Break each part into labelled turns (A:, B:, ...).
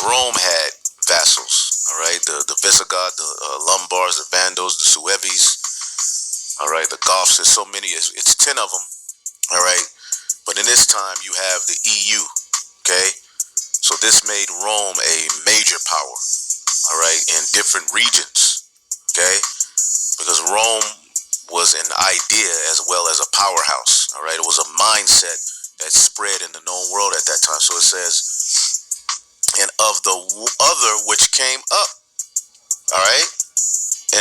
A: Rome had vassals. All right, the Visigoth, the Lombards, the Vandals, the Sueves. All right, the Goths. There's so many. It's 10 of them. All right, but in this time you have the EU. Okay, so this made Rome a major power. All right, in different regions. Okay, because Rome was an idea as well as a powerhouse. All right, it was a mindset that spread in the known world at that time. So it says, and of the other which came up. All right,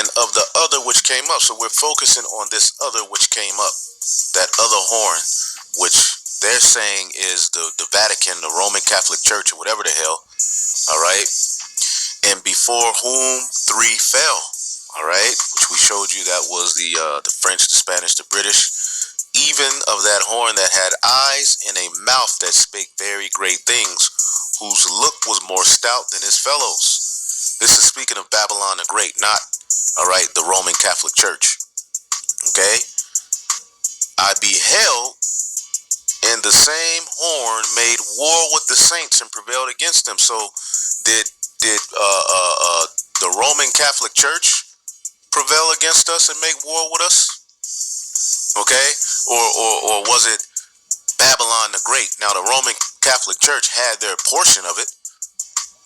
A: and of the other which came up. So we're focusing on this other which came up, that other horn, which they're saying is the Vatican, the Roman Catholic Church, or whatever the hell. All right, and before whom 3 fell. All right, which we showed you, that was the French, the Spanish, the British. Even of that horn that had eyes and a mouth that spake very great things, whose look was more stout than his fellows. This is speaking of Babylon the Great, not, all right, the Roman Catholic Church. Okay, I beheld, and the same horn made war with the saints and prevailed against them. So did the Roman Catholic Church prevail against us and make war with us? Okay, or was it Babylon the Great? Now the Roman Catholic Church had their portion of it.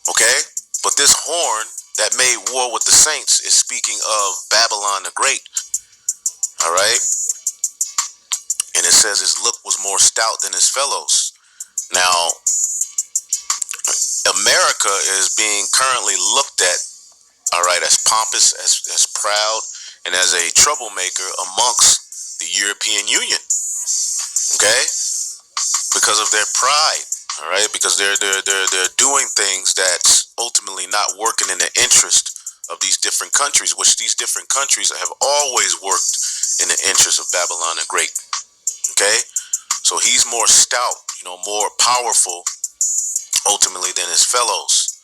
A: Okay, but this horn that made war with the saints is speaking of Babylon the Great. All right, and it says his look was more stout than his fellows. Now America is being currently looked at, all right, as pompous, as proud, and as a troublemaker amongst the European Union. Okay, because of their pride. All right, because they're doing things that's ultimately not working in the interest of these different countries, which these different countries have always worked in the interest of Babylon the Great. Okay, so he's more stout, more powerful, ultimately, than his fellows.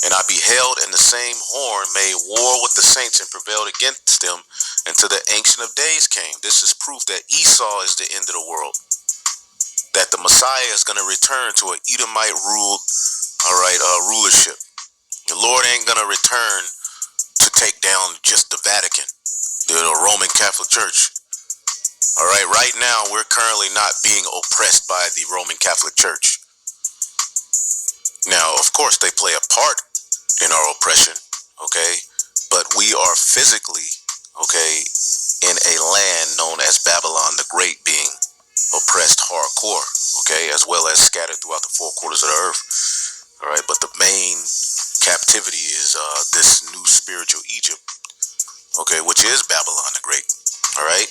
A: And I beheld, and the same horn made war with the saints and prevailed against them until the Ancient of Days came. This is proof that Esau is the end of the world, that the Messiah is going to return to an Edomite ruled, all right, rulership. The Lord ain't going to return to take down just the Vatican, the Roman Catholic Church. All right, right now we're currently not being oppressed by the Roman Catholic Church. Now, of course, they play a part in our oppression, okay? But we are physically, okay, in a land known as Babylon the Great, being oppressed hardcore, okay, as well as scattered throughout the 4 quarters of the earth. All right, but the main captivity is this new spiritual Egypt, okay, which is Babylon the Great. All right,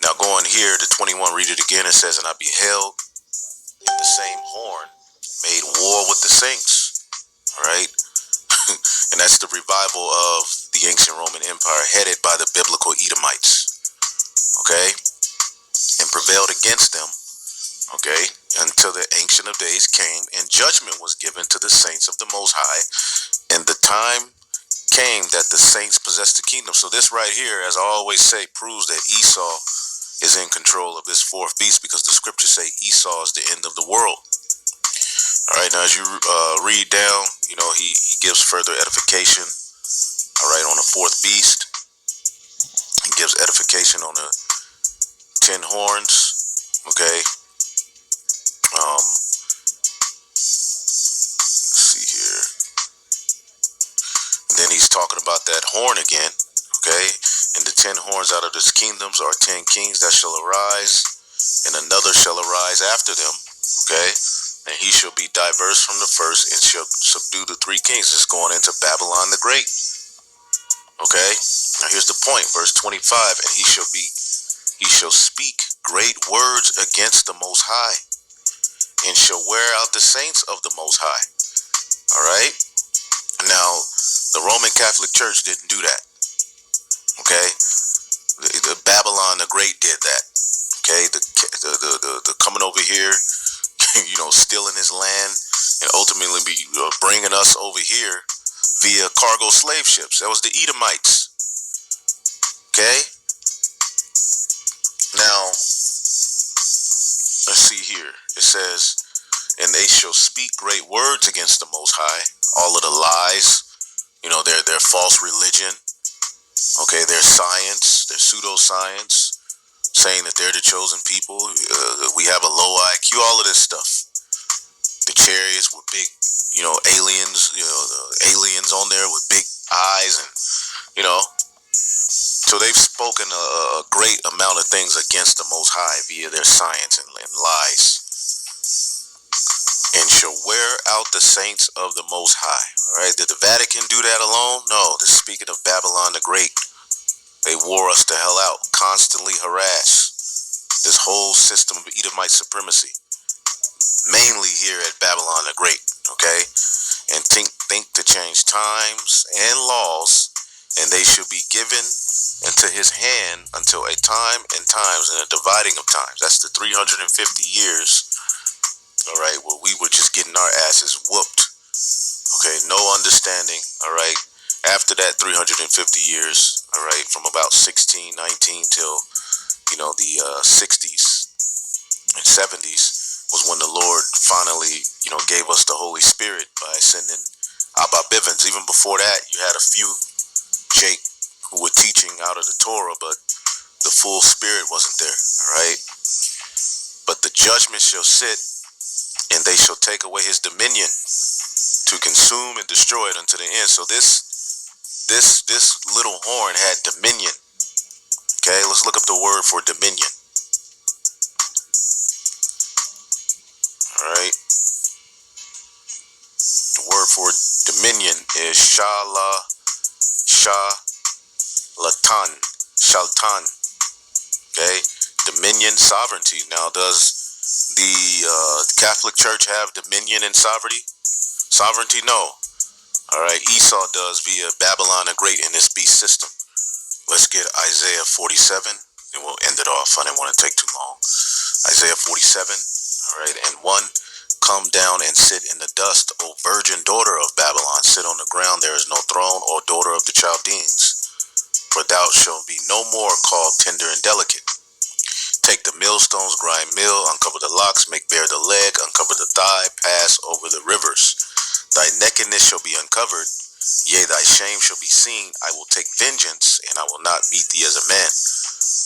A: now going here to 21, read it again. It says, and I beheld, and the same horn made war with the saints. All right, and that's the revival of the ancient Roman Empire headed by the biblical Edomites. Okay, and prevailed against them. Okay, until the Ancient of Days came, and judgment was given to the saints of the Most High, and the time came that the saints possessed the kingdom. So this right here, as I always say, proves that Esau is in control of this 4th beast, because the scriptures say Esau is the end of the world. All right, now as you read down, he gives further edification, all right, on the 4th beast. He gives edification on the 10 horns, okay. Let's see here. And then he's talking about that horn again, okay. And the 10 horns out of his kingdoms are 10 kings that shall arise, and another shall arise after them, okay. And he shall be diverse from the first, and shall subdue the 3 kings. It's going into Babylon the Great. Okay. Now here's the point, verse 25. And he shall speak great words against the Most High, and shall wear out the saints of the Most High. All right. Now the Roman Catholic Church didn't do that. Okay. The Babylon the Great did that. Okay. The coming over here, stealing his land, and ultimately bringing us over here via cargo slave ships. That was the Edomites. Okay. Now, let's see here. It says, and they shall speak great words against the Most High. all of the lies, their false religion, okay, their science, their pseudoscience, saying that they're the chosen people. We have a low IQ, all of this stuff. The chariots with big, aliens, the aliens on there with big eyes, and so they've spoken a great amount of things against the Most High via their science and lies, and shall wear out the saints of the Most High. All right, did the Vatican do that alone? No. This is speaking of Babylon the Great. They wore us the hell out, constantly harass this whole system of Edomite supremacy, mainly here at Babylon the Great. Okay, and think to change times and laws, and they should be given into his hand until a time and times and a dividing of times. That's the 350 years, all right, where we were just getting our asses whooped. Okay, no understanding, all right. After that 350 years, all right, from about 1619 till, the 60s and 70s was when the Lord finally, gave us the Holy Spirit by sending Abba Bivens. Even before that, you had a few, Jake, who were teaching out of the Torah, but the full Spirit wasn't there, all right? But the judgment shall sit, and they shall take away his dominion to consume and destroy it unto the end. So this little horn had dominion. Okay, let's look up the word for dominion. All right, the word for dominion is shaltan. Okay, dominion, sovereignty. Now, does the Catholic Church have dominion and sovereignty? Sovereignty, no. All right, Esau does via Babylon the Great in this beast system. Let's get Isaiah 47, and we'll end it off. I didn't want to take too long. Isaiah 47, all right, and 1, come down and sit in the dust, O virgin daughter of Babylon. Sit on the ground, there is no throne, O daughter of the Chaldeans. For thou shalt be no more called tender and delicate. Take the millstones, grind meal, uncover the locks, make bare the leg, uncover the thigh, pass over the rivers. Thy nakedness shall be uncovered, yea, thy shame shall be seen. I will take vengeance, and I will not meet thee as a man.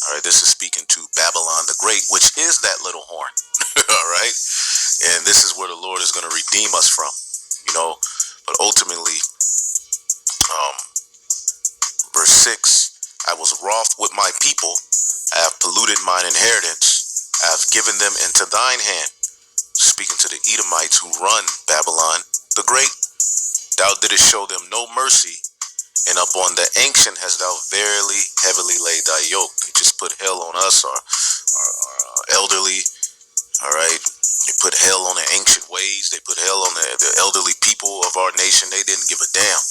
A: All right, this is speaking to Babylon the Great, which is that little horn. All right, and this is where the Lord is going to redeem us from, But ultimately, verse 6, I was wroth with my people. I have polluted mine inheritance. I have given them into thine hand. Speaking to the Edomites who run Babylon the Great. Thou didst show them no mercy, and upon the ancient hast thou verily heavily laid thy yoke. They just put hell on us, our elderly, all right? They put hell on the ancient ways. They put hell on the elderly people of our nation. They didn't give a damn,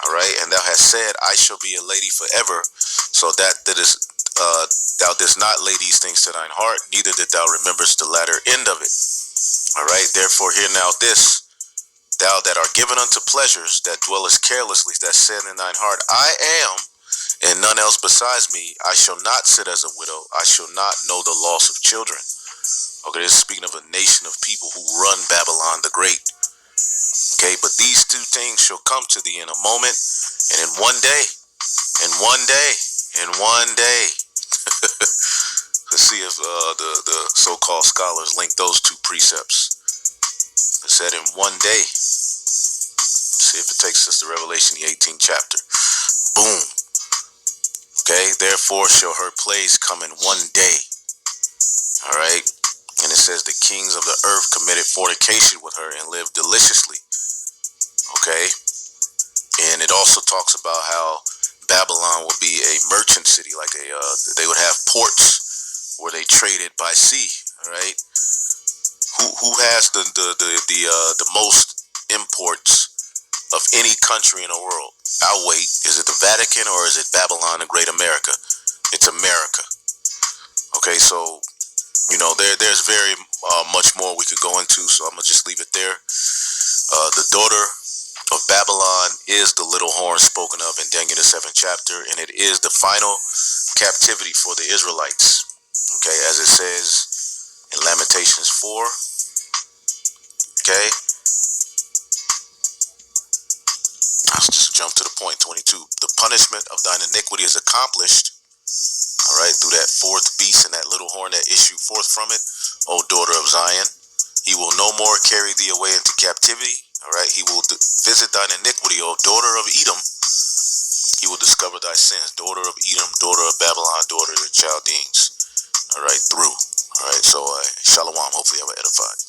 A: all right? And thou hast said, I shall be a lady forever, so that thou didst not lay these things to thine heart, neither did thou rememberest the latter end of it. All right, therefore hear now this, thou that art given unto pleasures, that dwellest carelessly, that said in thine heart, I am, and none else besides me. I shall not sit as a widow. I shall not know the loss of children. Okay, this is speaking of a nation of people who run Babylon the Great. Okay, but these two things shall come to thee in a moment, and in one day, in one day, in one day. Let's see if the so-called scholars link those two precepts. It said in one day. See if it takes us to Revelation, the 18th chapter. Boom. Okay, therefore shall her plagues come in one day. All right. And it says the kings of the earth committed fornication with her and lived deliciously. Okay. And it also talks about how Babylon would be a merchant city, like they would have ports where they traded by sea. All right. Who has the most imports of any country in the world? I'll wait. Is it the Vatican or is it Babylon the Great America? It's America. Okay, so there's very much more we could go into, so I'm gonna just leave it there. The daughter of Babylon is the little horn spoken of in Daniel the 7th chapter, and it is the final captivity for the Israelites. Okay, as it says in Lamentations 4. Okay. jump to the point. 22. The punishment of thine iniquity is accomplished. All right, through that fourth beast and that little horn that issue forth from it, O daughter of Zion. He will no more carry thee away into captivity. All right, he will visit thine iniquity, O daughter of Edom. He will discover thy sins, daughter of Edom, daughter of Babylon, daughter of the Chaldeans. All right, through. All right, so shalom. Hopefully, I was edified.